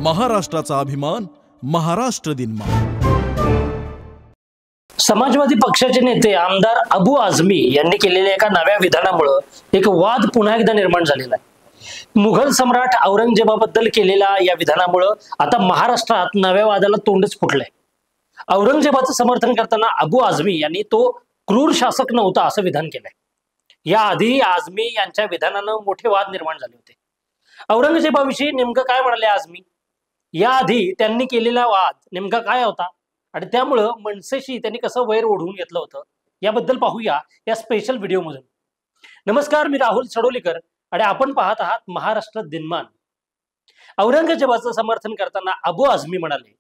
महाराष्ट्राचा अभिमान महाराष्ट्र दिनमान। समाजवादी पक्षाचे नेते आमदार अबू आझमी यांनी केलेल्या एका नव्या विधानामुळे एक वाद पुन्हा एकदा निर्माण झालेला आहे। मुघल सम्राट औरंगजेबाबद्दल केलेल्या या विधानामुळे आता महाराष्ट्रात नव्या वादाला तोंडच फुटलंय। औरंगजेबाचं समर्थन करताना अबू आझमी यांनी तो क्रूर शासक नव्हता असं विधान केलंय। याआधी आझमी यांच्या विधानानं मोठे वाद निर्माण झाले होते। औरंगजेबाविषयी नेमकं काय म्हणाले आझमी, याआधी त्यांनी केलेला वाद नेमका काय होता आणि त्यामुळं मनसेशी त्यांनी कसं वैर ओढवून घेतलं होतं याबद्दल पाहूया या स्पेशल व्हिडिओ मधून। नमस्कार, मी राहुल सडोलीकर आणि आपण पाहत आहात महाराष्ट्र दिनमान। औरंगजेबाचं समर्थन करताना अबू आझमी म्हणाले,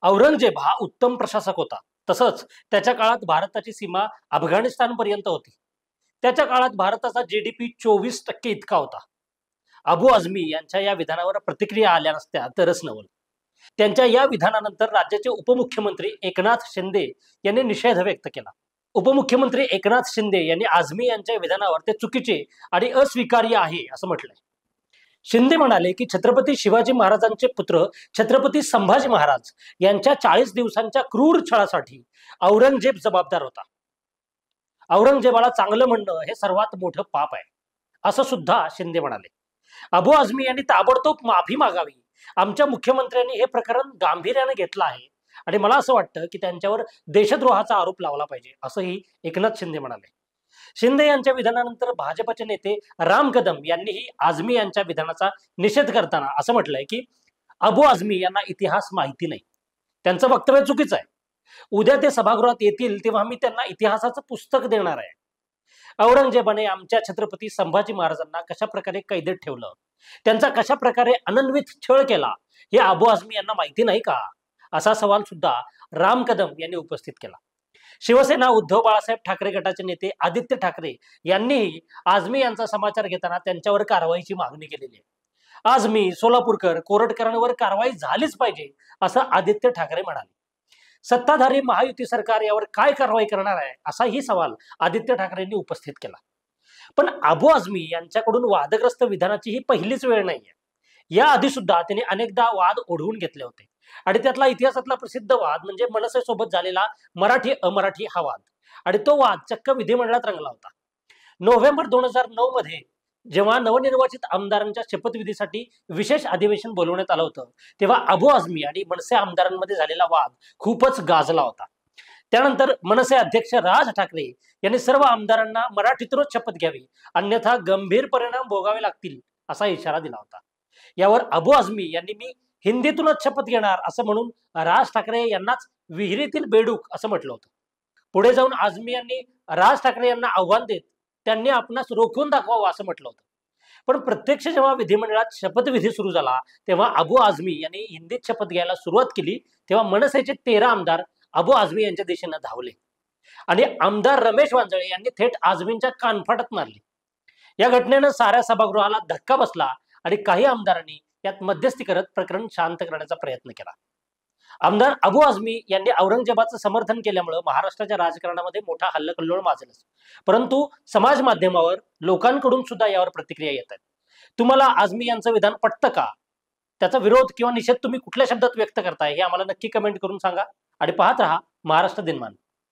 औरंगजेब हा उत्तम प्रशासक होता, तसंच त्याच्या काळात भारताची सीमा अफगाणिस्तान पर्यंत होती। त्याच्या काळात भारताचा GDP 24% इतका होता। अबू आझमी यांच्या या विधानावर प्रतिक्रिया आल्या नसत्या तरच नवल। त्यांच्या या विधानानंतर राज्याचे उपमुख्यमंत्री एकनाथ शिंदे यांनी निषेध व्यक्त केला। उपमुख्यमंत्री एकनाथ शिंदे यांनी आझमी यांच्या विधानावर ते चुकीचे आणि अस्वीकार्य आहे असं म्हटलंय। शिंदे म्हणाले की छत्रपती शिवाजी महाराजांचे पुत्र छत्रपती संभाजी महाराज यांच्या 40 दिवसांच्या क्रूर छळासाठी औरंगजेब जबाबदार होता। औरंगजेबाला चांगलं म्हणणं हे सर्वात मोठं पाप आहे असं सुद्धा शिंदे म्हणाले। अबू आझमी यांनी ताबडतोब माफी मागावी। आमच्या मुख्यमंत्र्यांनी हे प्रकरण गांभीर्याने घेतलं आहे आणि मला असं वाटतं की त्यांच्यावर देशद्रोहाचा आरोप लावला पाहिजे असंही एकनाथ शिंदे म्हणाले। शिंदे यांच्या विधानानंतर भाजपचे नेते राम कदम यांनीही आझमी यांच्या विधानाचा निषेध करताना असं म्हटलंय की अबू आझमी यांना इतिहास माहिती नाही, त्यांचं वक्तव्य चुकीचं आहे। उद्या ते सभागृहात येतील तेव्हा मी त्यांना इतिहासाचं पुस्तक देणार आहे। औरंगजेबाने आमच्या छत्रपती संभाजी महाराजांना कशा प्रकारे कैदेत ठेवलं, त्यांचा कशा प्रकारे अनन्वित छळ केला हे अबू आझमी यांना माहिती नाही का, असा सवाल सुद्धा राम कदम यांनी उपस्थित केला। शिवसेना उद्धव बाळासाहेब ठाकरे गटाचे नेते आदित्य ठाकरे यांनीही आझमी यांचा समाचार घेताना त्यांच्यावर कारवाईची मागणी केलेली आहे। आझमी, सोलापूरकर, कोरटकरांवर कारवाई झालीच पाहिजे असं आदित्य ठाकरे म्हणाले। सत्ताधारी महायुती सरकार यावर काय कारवाई करणार आहे असाही सवाल आदित्य ठाकरेंनी उपस्थित केला। पण अबू आझमी यांच्याकडून वादग्रस्त विधानाची ही पहिलीच वेळ नाहीये। याआधी सुद्धा त्यांनी अनेकदा वाद ओढवून घेतले होते आणि त्यातला इतिहासातला प्रसिद्ध वाद म्हणजे मनसेसोबत झालेला मराठी अमराठी हा वाद, आणि तो वाद चक्क विधिमंडळात रंगला होता। नोव्हेंबर 2009 मध्ये जेव्हा नवनिर्वाचित आमदारांच्या शपथविधीसाठी विशेष अधिवेशन बोलवण्यात आलं होतं तेव्हा अबू आझमी आणि मनसे आमदारांमध्ये झालेला वाद खूपच गाजला होता। त्यानंतर मनसे अध्यक्ष राज ठाकरे यांनी सर्व आमदारांना मराठीतूनच शपथ घ्यावी, अन्यथा गंभीर परिणाम भोगावे लागतील असा इशारा दिला होता। यावर अबू आझमी यांनी मी हिंदीतूनच शपथ घेणार असं म्हणून राज ठाकरे यांनाच विहिरीतील बेडूक असं म्हटलं होतं। पुढे जाऊन आझमी यांनी राज ठाकरे यांना आव्हान देत त्यांनी आपणास रोखून दाखवावं असं म्हटलं होतं। पण प्रत्यक्ष जेव्हा विधिमंडळात शपथविधी सुरू झाला तेव्हा अबू आझमी यांनी हिंदीत शपथ घ्यायला सुरुवात केली तेव्हा मनसेचे 13 आमदार अबू आझमी यांच्या दिशेने धावले आणि आमदार रमेश वांजळे यांनी थेट आझमींच्या कानफाटात मारली। या घटनेनं साऱ्या सभागृहाला धक्का बसला आणि काही आमदारांनी यात मध्यस्थी करत प्रकरण शांत करण्याचा प्रयत्न केला। आमदार अबू आझमी यांनी औरंगजेबाचं समर्थन केल्यामुळे महाराष्ट्राच्या राजकारणामध्ये मोठा हल्लकल्लोळ माजला, परंतु समाज माध्यमावर लोकांकडून सुद्धा यावर प्रतिक्रिया येत आहेत। तुम्हाला आझमी यांचं विधान पटतं का? त्याचा विरोध किंवा निषेध तुम्ही कुठल्या शब्दात व्यक्त करताय हे आम्हाला नक्की कमेंट करून सांगा आणि पाहत रहा महाराष्ट्र दिनमान।